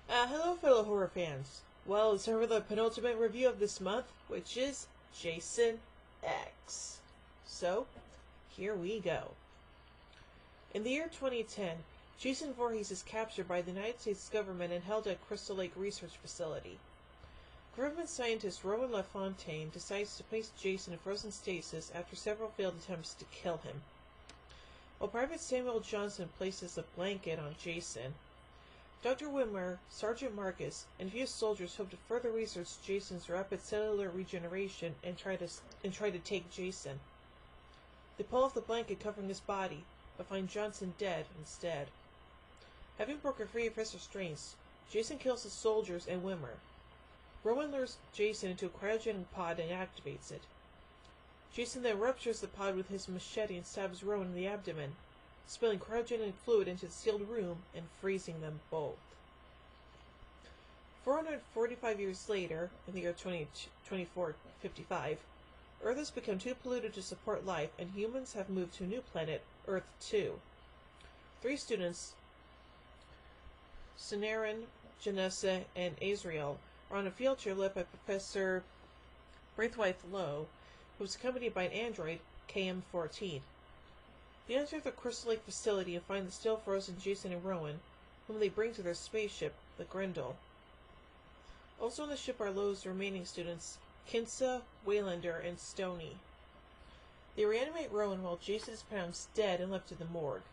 Hello fellow horror fans. Well, it's time for the penultimate review of this month, which is Jason X. So, here we go. In the year 2010, Jason Voorhees is captured by the United States government and held at Crystal Lake Research Facility. Government scientist Rowan LaFontaine decides to place Jason in frozen stasis after several failed attempts to kill him. While Private Samuel Johnson places a blanket on Jason, Dr. Wimmer, Sergeant Marcus, and a few soldiers hope to further research Jason's rapid cellular regeneration and try to take Jason. They pull off the blanket covering his body, but find Johnson dead instead. Having broken free of his restraints, Jason kills the soldiers and Wimmer. Rowan lures Jason into a cryogenic pod and activates it. Jason then ruptures the pod with his machete and stabs Rowan in the abdomen, spilling cryogenic fluid into the sealed room and freezing them both. 445 years later, in the year 2455, Earth has become too polluted to support life, and humans have moved to a new planet, Earth 2. 3 students, Sonarin, Janessa, and Azrael, are on a field trip led by Professor Braithwaite Lowe, who is accompanied by an android, KM-14. They enter the Crystal Lake facility and find the still frozen Jason and Rowan, whom they bring to their spaceship, the Grendel. Also on the ship are Lowe's remaining students, Kinsa, Waylander, and Stoney. They reanimate Rowan while Jason is pronounced dead and left to the morgue.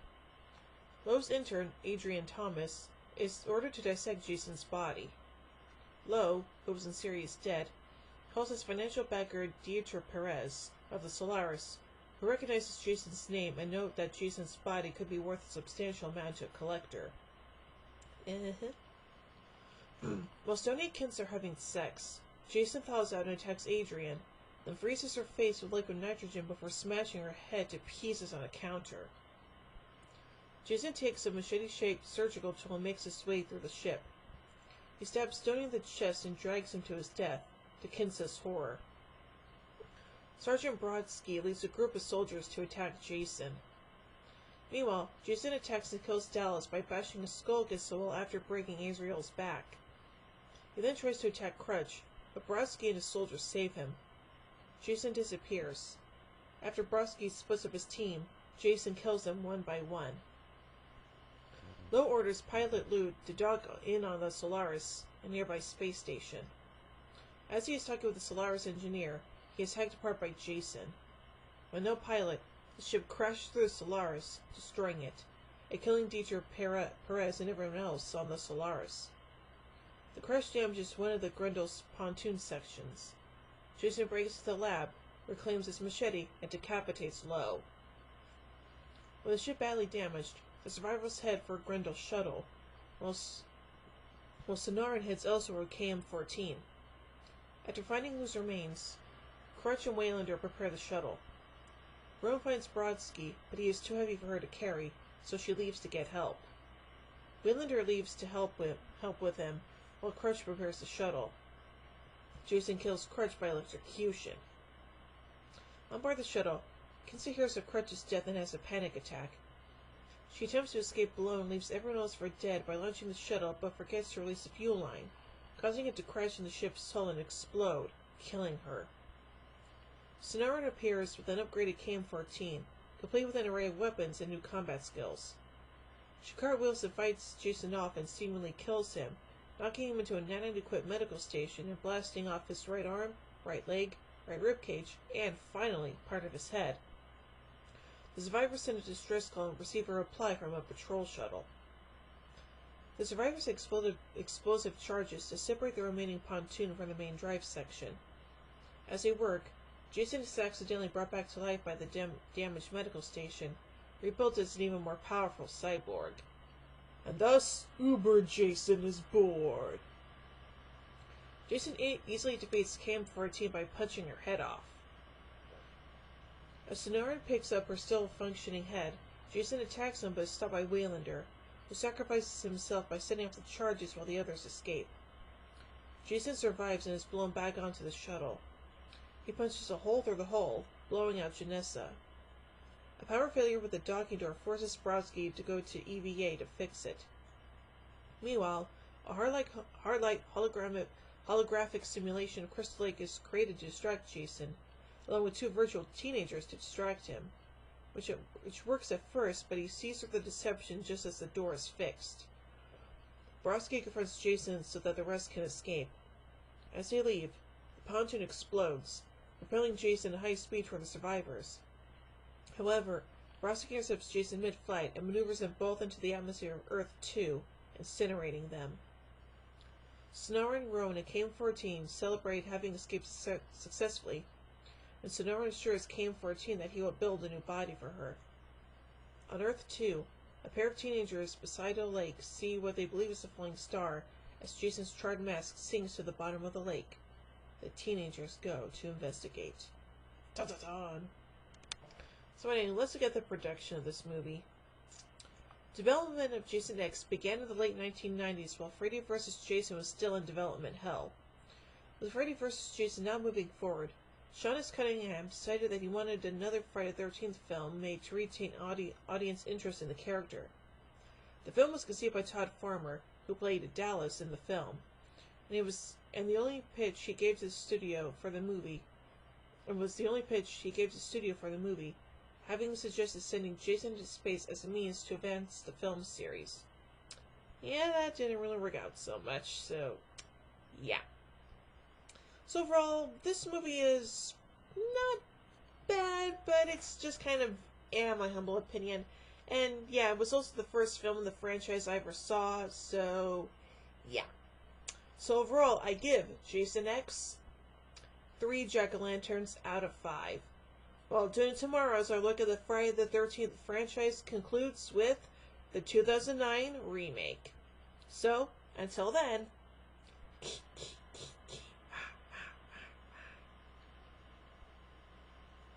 Lowe's intern, Adrian Thomas, is ordered to dissect Jason's body. Lowe, who was in serious debt, calls his financial backer Dieter Perez of the Solaris, who recognizes Jason's name and note that Jason's body could be worth a substantial amount to a collector. While Stoney and Kinsa are having sex, Jason thaws out and attacks Adrian, then freezes her face with liquid nitrogen before smashing her head to pieces on a counter. Jason takes a machete-shaped surgical tool and makes his way through the ship. He stabs Stoney in the chest and drags him to his death, to Kinsa's horror. Sergeant Brodsky leads a group of soldiers to attack Jason. Meanwhile, Jason attacks and kills Dallas by bashing his skull against the wall after breaking Azrael's back. He then tries to attack Crutch, but Brodsky and his soldiers save him. Jason disappears. After Brodsky splits up his team, Jason kills them one by one. Lowe orders Pilot Lou to dock in on the Solaris, a nearby space station. As he is talking with the Solaris engineer, he is hacked apart by Jason. With no pilot, the ship crashes through the Solaris, destroying it, and killing Dieter Perez and everyone else on the Solaris. The crash damages one of the Grendel's pontoon sections. Jason breaks into the lab, reclaims his machete, and decapitates Lowe. With the ship badly damaged, the survivors head for Grendel's shuttle, while Sonarin heads elsewhere with KM-14. After finding Lou's remains, Crutch and Waylander prepare the shuttle. Rowan finds Brodsky, but he is too heavy for her to carry, so she leaves to get help. Waylander leaves to help with him, while Crutch prepares the shuttle. Jason kills Crutch by electrocution. On board the shuttle, Kinsa hears of Crutch's death and has a panic attack. She attempts to escape below and leaves everyone else for dead by launching the shuttle, but forgets to release the fuel line, causing it to crash in the ship's hull and explode, killing her. Sonarin appears with an upgraded KM-14, complete with an array of weapons and new combat skills. She cartwheels and fights Jason off and seemingly kills him, knocking him into a nano-equipped medical station and blasting off his right arm, right leg, right ribcage, and, finally, part of his head. The survivors send a distress call and receive a reply from a patrol shuttle. The survivors explosive charges to separate the remaining pontoon from the main drive section. As they work, Jason is accidentally brought back to life by the damaged medical station, rebuilt as an even more powerful cyborg. And thus, Uber Jason is born. Jason easily defeats KM-14 by punching her head off. As Sonarin picks up her still-functioning head, Jason attacks him but is stopped by Waylander, who sacrifices himself by setting off the charges while the others escape. Jason survives and is blown back onto the shuttle. He punches a hole through the hull, blowing out Janessa. A power failure with the docking door forces Brodsky to go to EVA to fix it. Meanwhile, A hard-light holographic simulation of Crystal Lake is created to distract Jason, along with two virtual teenagers to distract him, which works at first, but he sees through the deception just as the door is fixed. Borowski confronts Jason so that the rest can escape. As they leave, the pontoon explodes, propelling Jason at high speed toward the survivors. However, Borowski intercepts Jason mid-flight and maneuvers them both into the atmosphere of Earth-2, incinerating them. Sonara and Rowan at KM-14 celebrate having escaped successfully, and Sonara assures KM-14 that he will build a new body for her. On Earth-2, a pair of teenagers beside a lake see what they believe is a falling star as Jason's charred mask sinks to the bottom of the lake. The teenagers go to investigate. Dun-dun-dun. So anyway, let's look at the production of this movie. Development of Jason X began in the late 1990s while Freddy vs. Jason was still in development hell. With Freddy vs. Jason now moving forward, Sean S. Cunningham decided that he wanted another Friday the 13th film made to retain audience interest in the character. The film was conceived by Todd Farmer, who played Dallas in the film, and the only pitch he gave to the studio for the movie, having suggested sending Jason into space as a means to advance the film series. Yeah, that didn't really work out so much, so yeah. So overall, this movie is not bad, but it's just kind of, my humble opinion. And yeah, it was also the first film in the franchise I ever saw, so yeah. So overall, I give Jason X 3 jack-o'-lanterns out of 5. Well, tune in tomorrow as our look at the Friday the 13th franchise concludes with the 2009 remake. So, until then,